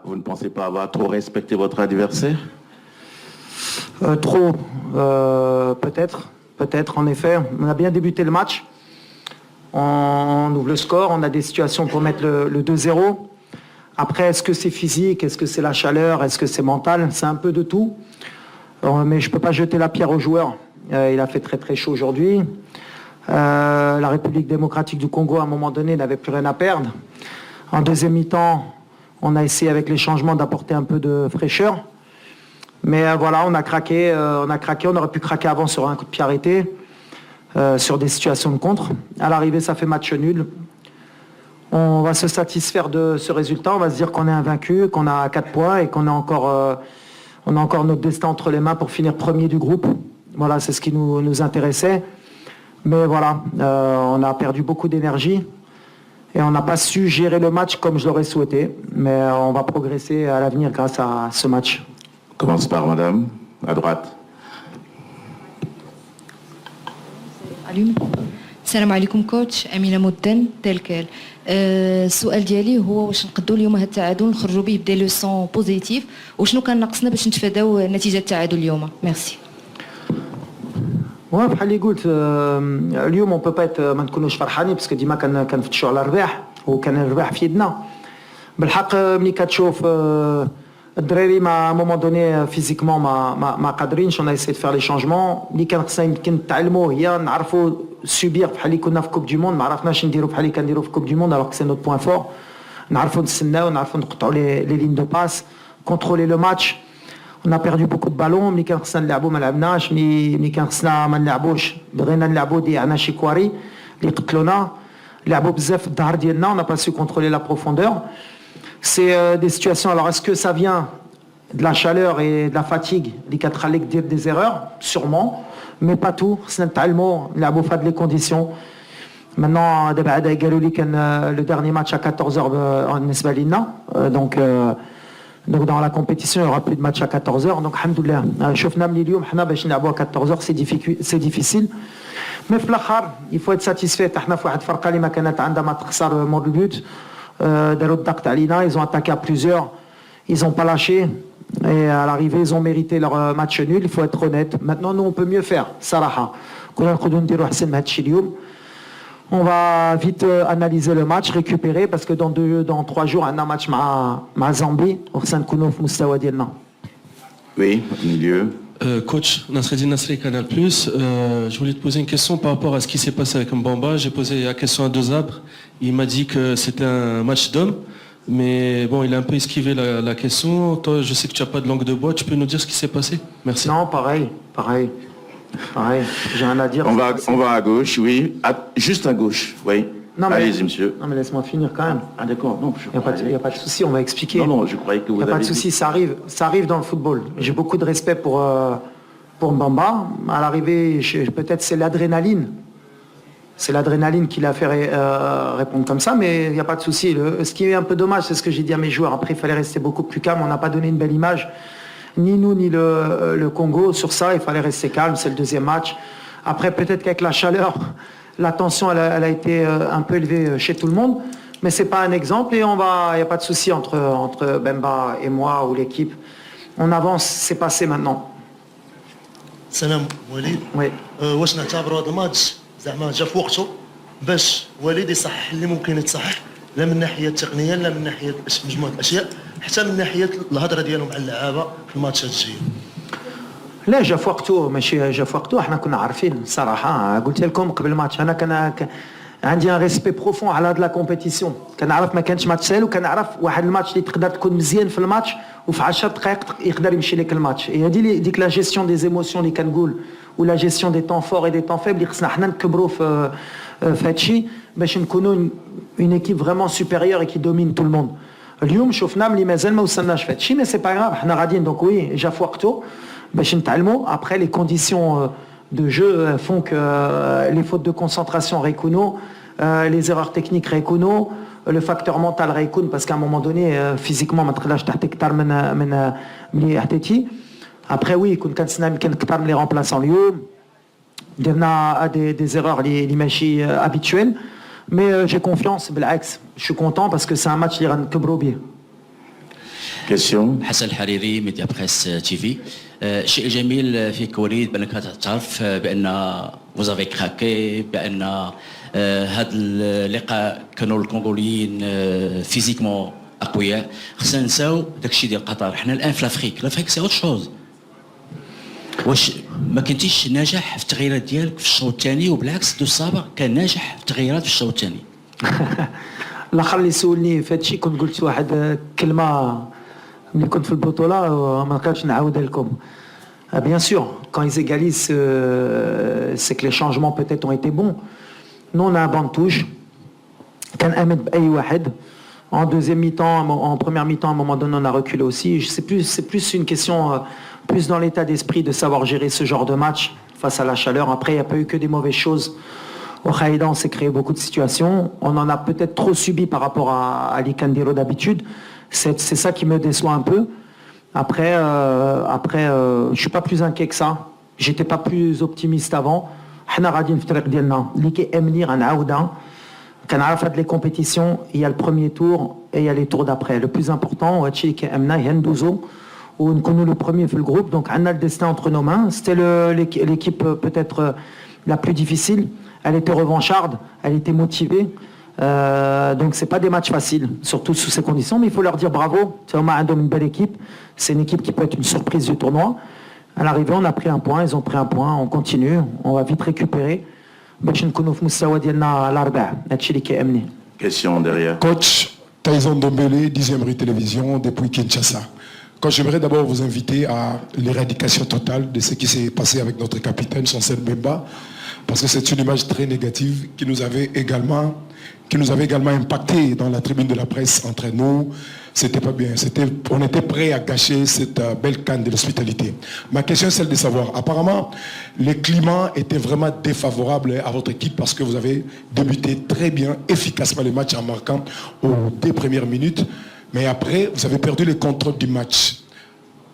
Vous ne pensez pas avoir trop respecté votre adversaire? Trop, peut-être en effet. On a bien débuté le match. On ouvre le score, on a des situations pour mettre le 2-0. Après, est-ce que c'est physique, est-ce que c'est la chaleur, est-ce que c'est mental? C'est un peu de tout. Mais je ne peux pas jeter la pierre aux joueurs. Il a fait très très chaud aujourd'hui. La République démocratique du Congo, à un moment donné, n'avait plus rien à perdre. En deuxième mi-temps, on a essayé avec les changements d'apporter un peu de fraîcheur. Mais voilà, on a craqué, on aurait pu craquer avant sur un coup de pied arrêté, sur des situations de contre. À l'arrivée, ça fait match nul. On va se satisfaire de ce résultat, on va se dire qu'on est invaincu, qu'on a 4 points et qu'on a encore notre destin entre les mains pour finir premier du groupe. Voilà, c'est ce qui nous intéressait. Mais voilà, on a perdu beaucoup d'énergie et on n'a pas su gérer le match comme je l'aurais souhaité. Mais on va progresser à l'avenir grâce à ce match. Commence par madame, à droite. السلام عليكم كوتش أمينة مدن تلكال. السؤال ديالي هو واش نقدروا اليوم هذا التعادل نخرجوا به بدي لوسون بوزيتيف وشنو كان ناقصنا باش نتفاداو نتيجه التعادل اليوم؟ ميرسي. بحال اللي قلت اليوم on peut pas être ما نكونوش فرحانين باسكو ديما كنفتشوا على الرباح وكان الرباح في يدنا. بالحق ملي كتشوف الدراري ما مومون دوني فيزيكمون ما قادرينش. on a essayé de faire les changements اللي كان خصنا يمكن نتعلموا هي نعرفوا سوبير بحال اللي كنا في كوب دي موند. ما عرفناش نديروا بحال اللي كنديروا في كوب دي موند alors que c'est notre point fort. نعرفوا نستناو نعرفوا نقطعوا les lignes de passe, contrôler le match. On a perdu beaucoup de ballons. ملي كان خصنا نلعبوا ما لعبناش. ملي كان خصنا ما نلعبوش بغينا نلعبوا ضيعنا شي كواري اللي قتلونا. لعبوا بزاف في الظهر ديالنا. on n'a pas su contrôler la profondeur. C'est des situations. Alors, est-ce que ça vient de la chaleur et de la fatigue, des erreurs? Sûrement, mais pas tout. C'est les conditions. Maintenant, le dernier match à 14h en Esbalina. Donc, dans la compétition, il n'y aura plus de match à 14h. Donc, alhamdoulilah. À 14h, c'est difficile. Mais il faut être satisfait. Ils ont attaqué à plusieurs, ils n'ont pas lâché et à l'arrivée ils ont mérité leur match nul. Il faut être honnête. Maintenant nous on peut mieux faire. Saraha. On va vite analyser le match, récupérer parce que dans 3 jours on a un match avec Zambie. Oui, au milieu. Coach, Nasreddin Nasri, Canal+. Je voulais te poser une question par rapport à ce qui s'est passé avec Mbamba. J'ai posé la question à Desabre. Il m'a dit que c'était un match d'hommes. Mais bon, il a un peu esquivé la question. Toi, je sais que tu n'as pas de langue de bois. Tu peux nous dire ce qui s'est passé? Merci. Non, pareil. J'ai rien à dire. On va à gauche, oui. Juste à gauche, oui. Allez-y, monsieur. Non, mais laisse-moi finir quand même. Ah, d'accord. Non, il n'y a pas de souci, on va expliquer. Non, je croyais que vous Il n'y a pas de souci, ça arrive dans le football. J'ai beaucoup de respect pour Mbamba. À l'arrivée, peut-être c'est l'adrénaline. C'est l'adrénaline qui l'a fait répondre comme ça, mais il n'y a pas de souci. Ce qui est un peu dommage, c'est ce que j'ai dit à mes joueurs. Après, il fallait rester beaucoup plus calme. On n'a pas donné une belle image, ni nous, ni le Congo. Sur ça, il fallait rester calme. C'est le deuxième match. Après, peut-être qu'avec la chaleur, la tension, elle a été un peu élevée chez tout le monde. Mais ce n'est pas un exemple et il n'y a pas de souci entre Bemba et moi ou l'équipe. On avance, c'est passé maintenant. Salam, Walid. Oui. واش نعتبروا هذا الماتش زعما جا في وقته باش وليد يصحح اللي ممكن يتصحح لا من الناحيه التقنيه لا من ناحيه مجموعه اشياء حتى من ناحيه الهضره ديالهم مع اللعابه في الماتشات الجايه. لا جا في وقته ماشي جا في وقته. احنا كنا عارفين الصراحه. قلت لكم قبل الماتش انا كان عندي ان ريسبي بروفون على هاد لا كومبيتيسيون. كنعرف ما كانش ماتش سهل وكنعرف واحد الماتش اللي تقدر تكون مزيان في الماتش وفي 10 دقائق يقدر يمشي لك الماتش. هي ديك لا جيستيون دي زيموسيون اللي كنقول ولا جيستيون دي طون فور اي دي طون فيبل اللي خصنا حنا نكبروا في هادشي باش نكونوا اون ايكيب فريمون سوبيريور اي كي دومين تو الموند. اليوم شفنا ملي مازال ما وصلناش في هادشي مي سي با غراف. حنا غاديين دونك وي جا في وقته باش نتعلموا. Après les conditions de jeu font que les fautes de concentration récunent, les erreurs techniques récunent, le facteur mental récune parce qu'à un moment donné physiquement ما تقدرش تحتك اكثر من ملي حتيتي. Après oui كنت كنتسنى يمكن اكثر من لي remplaçants اليوم. درنا des erreurs اللي ماشي habituelles mais j'ai confiance بالعكس. Je suis content parce que c'est un match اللي غنكبروا به. Question. حسن الحريري ميديا بريس تي في. الشيء الجميل فيك وليد بانك تعرف بان فوزافي كراكي بان هذا اللقاء كانوا الكونغوليين فيزيكمون اقوياء. خصنا نساو داكشي ديال قطر. حنا الان في لافريك سي اوت شوز. واش ما كنتيش ناجح في التغييرات ديالك في الشوط الثاني وبالعكس دو السابق كان ناجح في التغييرات في الشوط الثاني؟ الاخر اللي سولني في هادشي كنت قلت واحد كلمه ملي كنت في البطوله ما كانش نعاودها لكم. Bien sûr, quand ils égalisent, c'est que les changements peut-être ont été bons. Nous, on a un banc de touche. كان امن باي واحد. En deuxième mi-temps, en première mi-temps, à un moment donné, on a reculé aussi. C'est plus une question, plus dans l'état d'esprit de savoir gérer ce genre de match face à la chaleur. Après, il n'y a pas eu que des mauvaises choses. Au Khaïda, on s'est créé beaucoup de situations. On en a peut-être trop subi par rapport à l'Ikandiro d'habitude. C'est ça qui me déçoit un peu. Après, je ne suis pas plus inquiet que ça. J'étais pas plus optimiste avant. حنا غاديين في الطريق ديالنا اللي كيأمني غنعاودها. كنعرف هاد لي كومبيتيسيون il y a le premier tour et il y a les tours d'après. Le plus important وهادشي اللي كيأمنا هي ندوزو ونكونوا le premier في الجروب. Donc عندنا le destin entre nos mains. C'était l'équipe peut-être la plus difficile. Elle était revancharde, elle était motivée. Donc c'est pas des matchs faciles, surtout sous ces conditions, mais il faut leur dire bravo. C'est vraiment une belle équipe. C'est une équipe qui peut être une surprise du tournoi. À l'arrivée, on a pris un point, ils ont pris un point, on continue, on va vite récupérer. Question derrière. Coach Tyson Dombele, 10e rue télévision depuis Kinshasa. Coach, j'aimerais d'abord vous inviter à l'éradication totale de ce qui s'est passé avec notre capitaine Chancel Bemba, parce que c'est une image très négative qui nous avait également impacté dans la tribune de la presse entre nous. C'était pas bien. On était prêt à gâcher cette belle canne de l'hospitalité. Ma question est celle de savoir, apparemment, le climat était vraiment défavorable à votre équipe parce que vous avez débuté très bien, efficacement le match en marquant aux 2 premières minutes. Mais après, vous avez perdu le contrôle du match.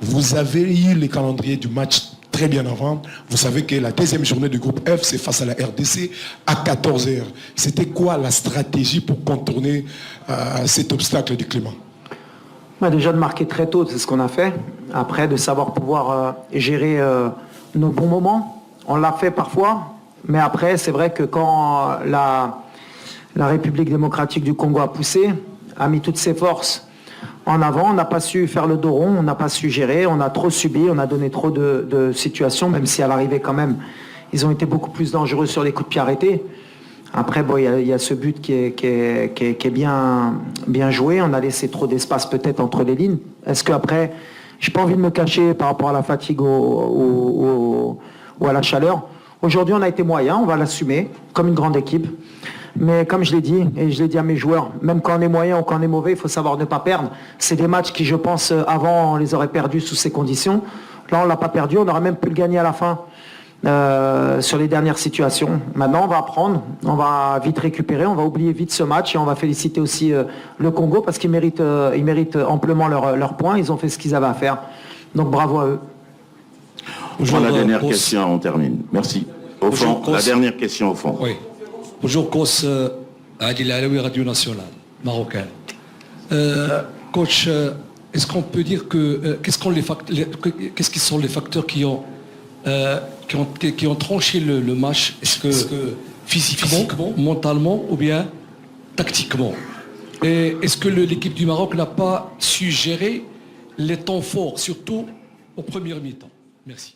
Vous avez eu le calendrier du match très bien avant. Vous savez que la deuxième journée du groupe F, c'est face à la RDC à 14h. C'était quoi la stratégie pour contourner cet obstacle du climat? Déjà de marquer très tôt, c'est ce qu'on a fait. Après, de savoir pouvoir gérer nos bons moments. On l'a fait parfois, mais après, c'est vrai que quand la République démocratique du Congo a poussé, a mis toutes ses forces en avant, on n'a pas su faire le dos rond, on n'a pas su gérer, on a trop subi, on a donné trop de situations, même si à l'arrivée quand même, ils ont été beaucoup plus dangereux sur les coups de pied arrêtés. Après, bon, il y a ce but qui est bien joué. On a laissé trop d'espace peut-être entre les lignes. Est-ce qu'après, j'ai pas envie de me cacher par rapport à la fatigue ou à la chaleur. Aujourd'hui, on a été moyen, on va l'assumer comme une grande équipe. Mais comme je l'ai dit, et je l'ai dit à mes joueurs, même quand on est moyen ou quand on est mauvais, il faut savoir ne pas perdre. C'est des matchs qui, je pense, avant, on les aurait perdus sous ces conditions. Là, on l'a pas perdu, on aurait même pu le gagner à la fin. Sur les dernières situations. Maintenant, on va apprendre, on va vite récupérer, on va oublier vite ce match et on va féliciter aussi le Congo parce qu'ils méritent amplement leurs points. Ils ont fait ce qu'ils avaient à faire. Donc bravo à eux. Pour la dernière question, on termine. Merci. Au fond, la dernière question au fond. Oui. Bonjour, coach Adil Alaoui, Radio Nationale, marocaine. Coach, est-ce qu'on peut dire que qu'est-ce qui sont les facteurs qui ont tranché le match? Est-ce que physiquement, mentalement ou bien tactiquement? Et est-ce que l'équipe du Maroc n'a pas su gérer les temps forts, surtout au premier mi-temps? Merci.